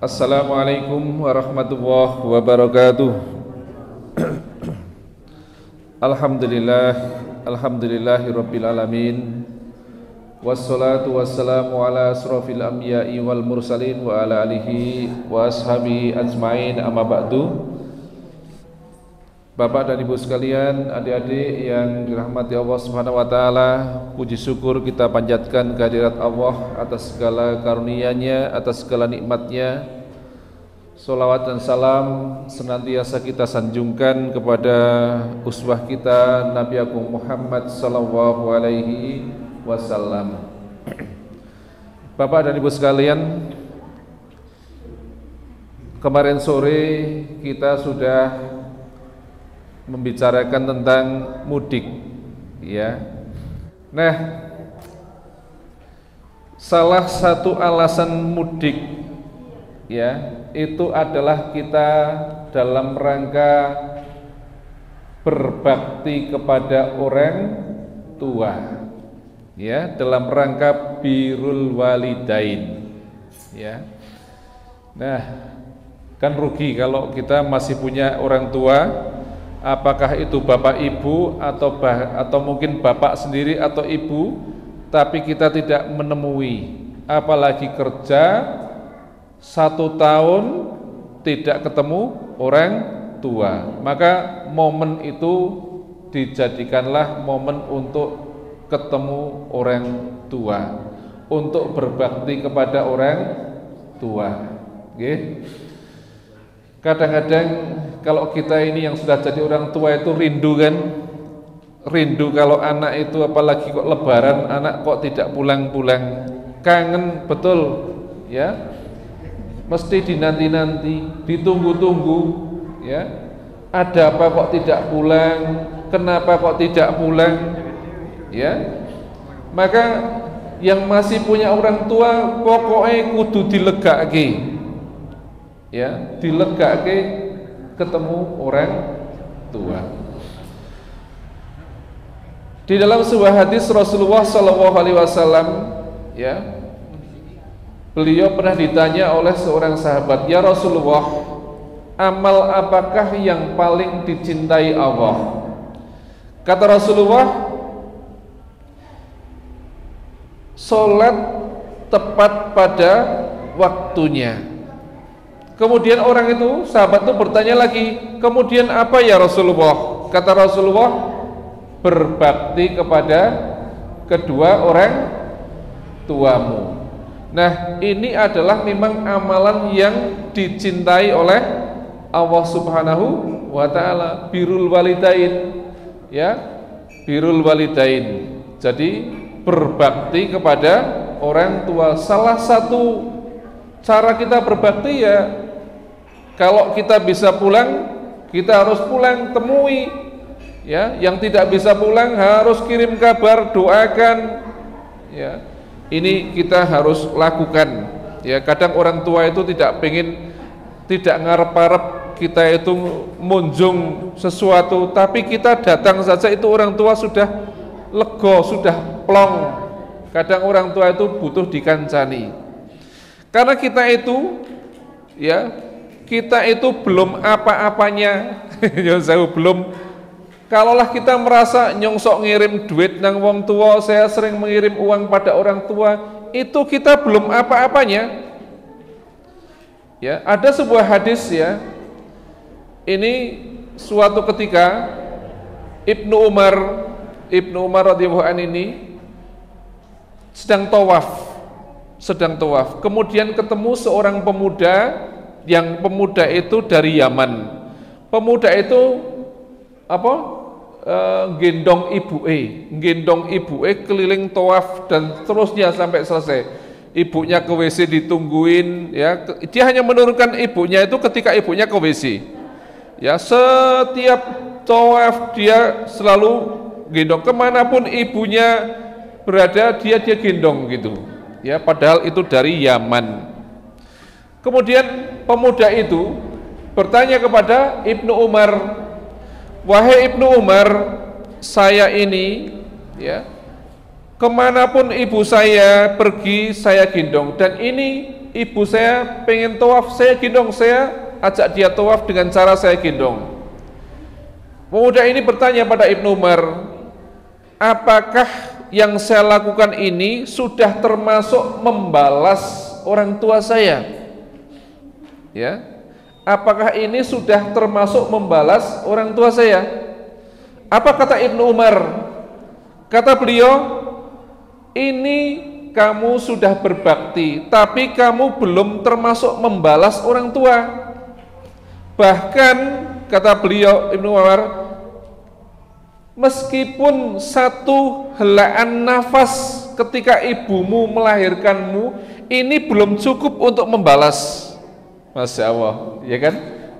Assalamualaikum warahmatullahi wabarakatuh. Alhamdulillahirabbil alamin. Wassalatu wassalamu ala asrofil anbiya'i wal mursalin wa ala alihi wa ashabi ajmain, amma ba'du. Bapak dan Ibu sekalian, adik-adik yang dirahmati Allah Subhanahu wa taala, puji syukur kita panjatkan kehadirat Allah atas segala karunia-Nya, atas segala nikmat-Nya. Sholawat dan salam senantiasa kita sanjungkan kepada uswah kita Nabi Agung Muhammad sallallahu alaihi wasallam. Bapak dan Ibu sekalian, kemarin sore kita sudah membicarakan tentang mudik, ya. Nah, salah satu alasan mudik, ya, itu adalah kita dalam rangka berbakti kepada orang tua, ya, dalam rangka birrul walidain, ya. Nah, kan rugi kalau kita masih punya orang tua, apakah itu bapak ibu atau mungkin bapak sendiri atau ibu, tapi kita tidak menemui, apalagi kerja 1 tahun tidak ketemu orang tua. Maka momen itu dijadikanlah momen untuk ketemu orang tua, untuk berbakti kepada orang tua. Okay. Kadang-kadang kalau kita ini yang sudah jadi orang tua itu rindu kan, rindu kalau anak itu, apalagi kok lebaran anak kok tidak pulang-pulang, kangen betul, ya, mesti dinanti-nanti, ditunggu-tunggu, ya, ada apa kok tidak pulang, kenapa kok tidak pulang, ya. Maka yang masih punya orang tua pokoknya kudu dilegake, ya, dilegake ketemu orang tua. Di dalam sebuah hadis Rasulullah sallallahu alaihi wasallam, ya, beliau pernah ditanya oleh seorang sahabat, "Ya Rasulullah, amal apakah yang paling dicintai Allah?" Kata Rasulullah, "Salat tepat pada waktunya." Kemudian orang itu, sahabat itu bertanya lagi, "Kemudian apa ya Rasulullah?" Kata Rasulullah, "Berbakti kepada kedua orang tuamu." Nah, ini adalah memang amalan yang dicintai oleh Allah Subhanahu wa taala, birrul walidain, ya, birrul walidain. Jadi berbakti kepada orang tua. Salah satu cara kita berbakti, ya, kalau kita bisa pulang, kita harus pulang temui, ya. Yang tidak bisa pulang harus kirim kabar, doakan, ya. Ini kita harus lakukan, ya. Kadang orang tua itu tidak ngarep-ngarep kita itu munjung sesuatu, tapi kita datang saja itu orang tua sudah lego, sudah plong. Kadang orang tua itu butuh dikancani. Karena kita itu, ya, kita itu belum apa-apanya. belum. Kalaulah kita merasa nyongsok ngirim duit nang wong tua, saya sering mengirim uang pada orang tua, itu kita belum apa-apanya. Ya, ada sebuah hadis, ya. Ini suatu ketika Ibnu Umar radhiyallahu anhu ini sedang tawaf. Kemudian ketemu seorang pemuda, yang pemuda itu dari Yaman. Pemuda itu gendong ibuke keliling tawaf dan terusnya sampai selesai. Ibunya ke WC ditungguin, ya. Dia hanya menurunkan ibunya itu ketika ibunya ke WC. Ya, setiap tawaf dia selalu gendong, kemanapun ibunya berada dia gendong gitu. Ya, padahal itu dari Yaman. Kemudian pemuda itu bertanya kepada Ibnu Umar, "Wahai Ibnu Umar, saya ini, ya, kemanapun ibu saya pergi saya gendong, dan ini ibu saya pengen tawaf, saya gendong, saya ajak dia tawaf dengan cara saya gendong. Pemuda ini bertanya pada Ibnu Umar, apakah yang saya lakukan ini sudah termasuk membalas orang tua saya? Ya, apakah ini sudah termasuk membalas orang tua saya? Apa kata Ibnu Umar? Kata beliau, ini kamu sudah berbakti, tapi kamu belum termasuk membalas orang tua. Bahkan kata beliau Ibnu Umar, meskipun satu helaan nafas ketika ibumu melahirkanmu ini belum cukup untuk membalas. Masya Allah, ya kan?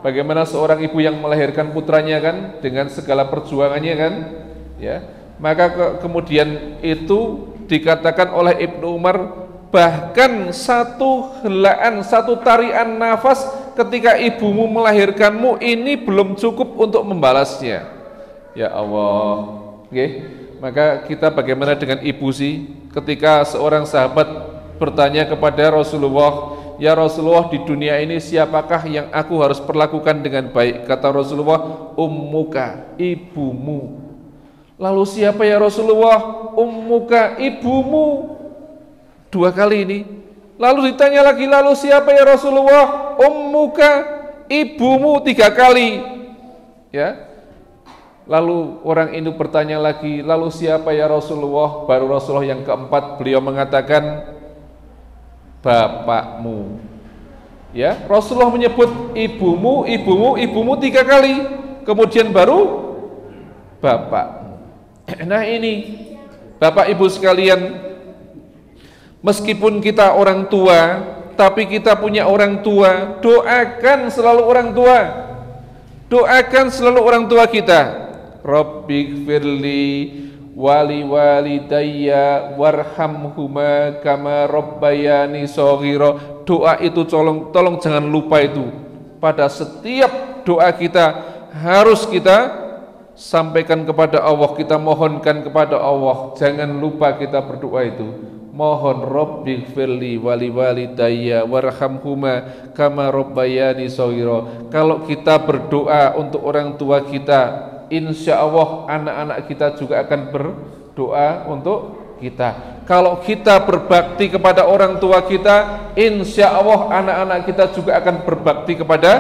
Bagaimana seorang ibu yang melahirkan putranya kan dengan segala perjuangannya kan, ya. Maka kemudian itu dikatakan oleh Ibnu Umar, bahkan satu helaan, satu tarian nafas ketika ibumu melahirkanmu ini belum cukup untuk membalasnya. Ya Allah, okay. Maka kita bagaimana dengan ibu sih? Ketika seorang sahabat bertanya kepada Rasulullah, ya Rasulullah, di dunia ini siapakah yang aku harus perlakukan dengan baik? Kata Rasulullah, ummuka, ibumu. Lalu siapa ya Rasulullah? Ummuka, ibumu. Dua kali ini. Lalu ditanya lagi, lalu siapa ya Rasulullah? Ummuka, ibumu. Tiga kali. Ya. Lalu orang itu bertanya lagi, lalu siapa ya Rasulullah? Baru Rasulullah yang keempat, beliau mengatakan, bapakmu. Ya, Rasulullah menyebut ibumu, ibumu, ibumu tiga kali. Kemudian baru bapak. Nah ini Bapak Ibu sekalian, meskipun kita orang tua, tapi kita punya orang tua, doakan selalu orang tua. Doakan selalu orang tua kita. Rabbighfirli wali walidayya warhamhuma kama rabbayani shaghira. Doa itu tolong jangan lupa itu. Pada setiap doa kita harus kita sampaikan kepada Allah, kita mohonkan kepada Allah. Jangan lupa kita berdoa itu. Mohon Rabbighfirli wali walidayya warhamhuma kama rabbayani shaghira. Kalau kita berdoa untuk orang tua kita, insya Allah anak-anak kita juga akan berdoa untuk kita. Kalau kita berbakti kepada orang tua kita, insya Allah anak-anak kita juga akan berbakti kepada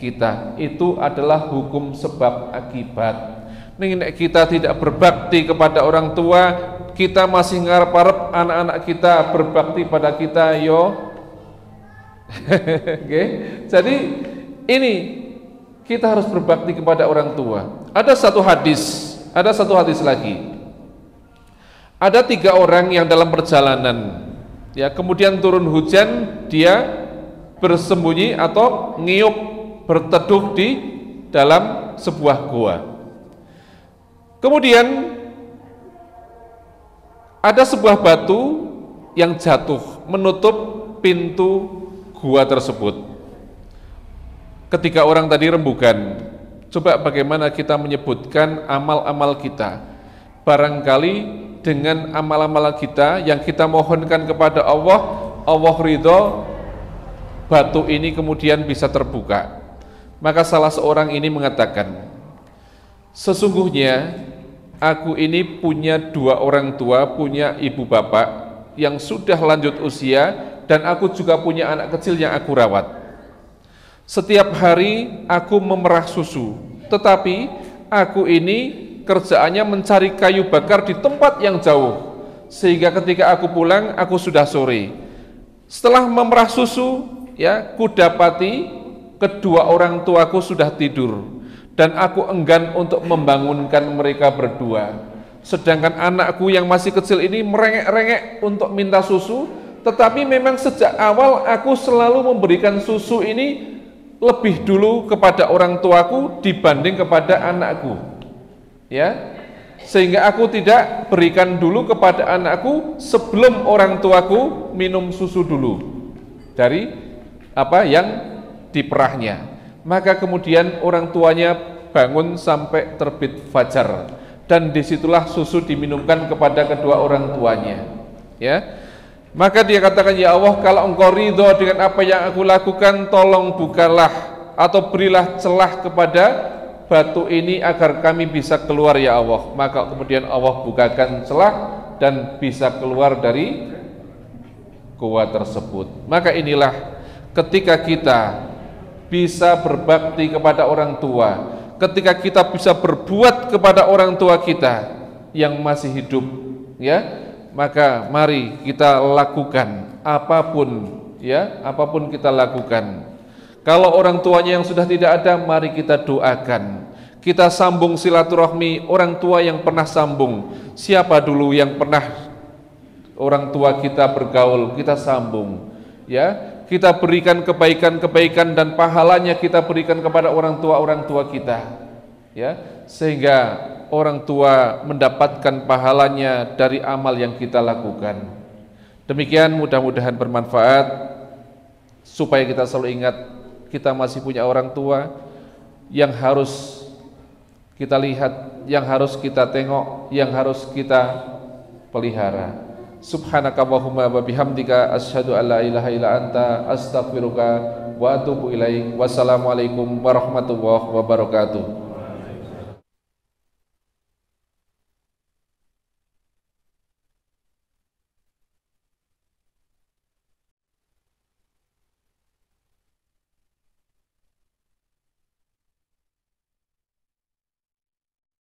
kita. Itu adalah hukum sebab akibat. Nek kita tidak berbakti kepada orang tua, kita masih ngarep-arep anak-anak kita berbakti pada kita, yo. Okay. Jadi ini kita harus berbakti kepada orang tua. Ada satu hadis lagi. Ada 3 orang yang dalam perjalanan, ya, kemudian turun hujan, dia bersembunyi atau ngiyup, berteduh di dalam sebuah gua. Kemudian ada sebuah batu yang jatuh menutup pintu gua tersebut. Ketika orang tadi rembugan, coba bagaimana kita menyebutkan amal-amal kita. Barangkali dengan amal-amal kita yang kita mohonkan kepada Allah, Allah ridho, batu ini kemudian bisa terbuka. Maka salah seorang ini mengatakan, sesungguhnya aku ini punya 2 orang tua, punya ibu bapak yang sudah lanjut usia, dan aku juga punya anak kecil yang aku rawat. Setiap hari aku memerah susu, tetapi aku ini kerjaannya mencari kayu bakar di tempat yang jauh, sehingga ketika aku pulang aku sudah sore. Setelah memerah susu, ya, kudapati kedua orang tuaku sudah tidur, dan aku enggan untuk membangunkan mereka berdua. Sedangkan anakku yang masih kecil ini merengek-rengek untuk minta susu, tetapi memang sejak awal aku selalu memberikan susu ini lebih dulu kepada orang tuaku dibanding kepada anakku, ya, sehingga aku tidak berikan dulu kepada anakku sebelum orang tuaku minum susu dulu dari apa yang diperahnya. Maka kemudian orang tuanya bangun sampai terbit fajar, dan disitulah susu diminumkan kepada kedua orang tuanya, ya. Maka dia katakan, ya Allah, kalau engkau ridho dengan apa yang aku lakukan, tolong bukalah atau berilah celah kepada batu ini agar kami bisa keluar ya Allah. Maka kemudian Allah bukakan celah dan bisa keluar dari gua tersebut. Maka inilah ketika kita bisa berbakti kepada orang tua, ketika kita bisa berbuat kepada orang tua kita yang masih hidup, ya, maka mari kita lakukan apapun, ya, apapun kita lakukan. Kalau orang tuanya yang sudah tidak ada, mari kita doakan. Kita sambung silaturahmi orang tua yang pernah sambung. Siapa dulu yang pernah orang tua kita bergaul, kita sambung, ya. Kita berikan kebaikan-kebaikan dan pahalanya kita berikan kepada orang tua kita, ya, sehingga orang tua mendapatkan pahalanya dari amal yang kita lakukan. Demikian, mudah-mudahan bermanfaat, supaya kita selalu ingat kita masih punya orang tua yang harus kita lihat, yang harus kita tengok, yang harus kita pelihara. Subhanakallahumma wa bihamdika asyhadu an la ilaha illa anta astaghfiruka wa atubu ilaik. Wassalamualaikum warahmatullahi wabarakatuh.